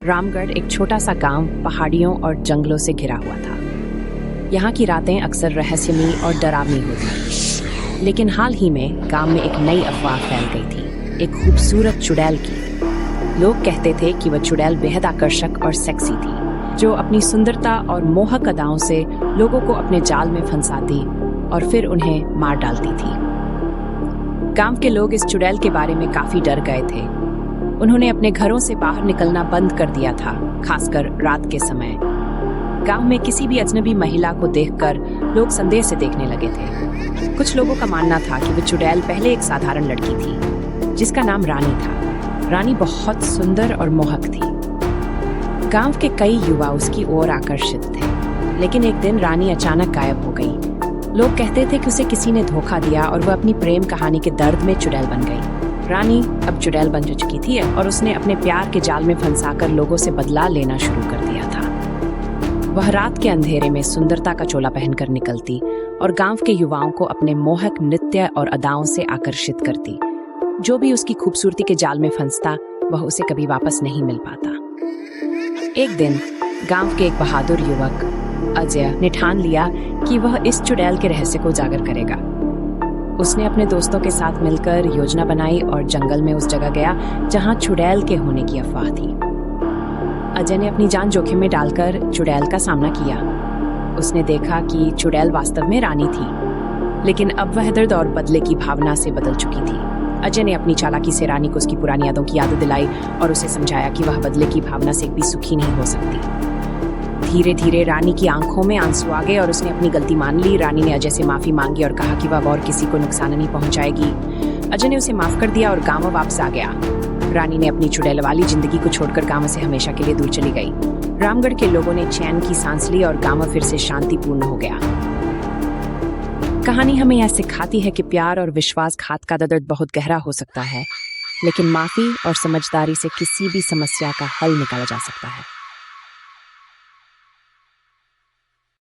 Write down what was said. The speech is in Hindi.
रामगढ़ एक छोटा सा गांव पहाड़ियों और जंगलों से घिरा हुआ था। यहाँ की रातें अक्सर रहस्यमयी और डरावनी होती थीं। लेकिन हाल ही में गांव में एक नई अफवाह फैल गई थी, एक खूबसूरत चुड़ैल की। लोग कहते थे कि वह चुड़ैल बेहद आकर्षक और सेक्सी थी, जो अपनी सुंदरता और मोहक अदाओं से लोगों को अपने जाल में फंसाती और फिर उन्हें मार डालती थी। गांव के लोग इस चुड़ैल के बारे में काफी डर गए थे। उन्होंने अपने घरों से बाहर निकलना बंद कर दिया था, खासकर रात के समय। गांव में किसी भी अजनबी महिला को देखकर लोग संदेह से देखने लगे थे। कुछ लोगों का मानना था कि वह चुड़ैल पहले एक साधारण लड़की थी, जिसका नाम रानी था। रानी बहुत सुंदर और मोहक थी। गांव के कई युवा उसकी ओर आकर्षित थे, लेकिन एक दिन रानी अचानक गायब हो गई। लोग कहते थे कि उसे किसी ने धोखा दिया और वह अपनी प्रेम कहानी के दर्द में चुड़ैल बन गई। रानी अब चुड़ैल बन चुकी थी और उसने अपने प्यार के जाल में फंसाकर लोगों से बदला लेना शुरू कर दिया था। वह रात के अंधेरे में सुंदरता का चोला पहनकर निकलती और गांव के युवाओं को अपने मोहक नृत्य और अदाओं से आकर्षित करती। जो भी उसकी खूबसूरती के जाल में फंसता, वह उसे कभी वापस नहीं मिल पाता। एक दिन गांव के एक बहादुर युवक अजय ने ठान लिया कि वह इस चुड़ैल के रहस्य को उजागर करेगा। उसने अपने दोस्तों के साथ मिलकर योजना बनाई और जंगल में उस जगह गया जहां चुड़ैल के होने की अफवाह थी। अजय ने अपनी जान जोखिम में डालकर चुड़ैल का सामना किया। उसने देखा कि चुड़ैल वास्तव में रानी थी, लेकिन अब वह दर्द और बदले की भावना से बदल चुकी थी। अजय ने अपनी चालाकी से रानी को उसकी पुरानी यादों की याद दिलाई और उसे समझाया कि वह बदले की भावना से भी सुखी नहीं हो सकती। धीरे धीरे रानी की आंखों में आंसू आ गए और उसने अपनी गलती मान ली। रानी ने अजय से माफी मांगी और कहा कि वह और किसी को नुकसान नहीं पहुंचाएगी। अजय ने उसे माफ कर दिया और गांव वापस आ गया। रानी ने अपनी चुड़ैल वाली जिंदगी को छोड़कर गांव से हमेशा के लिए दूर चली गई। रामगढ़ के लोगों ने चैन की सांस ली और गांव फिर से शांतिपूर्ण हो गया। कहानी हमें यह सिखाती है कि प्यार और विश्वासघात का दर्द बहुत गहरा हो सकता है, लेकिन माफी और समझदारी से किसी भी समस्या का हल निकाला जा सकता है।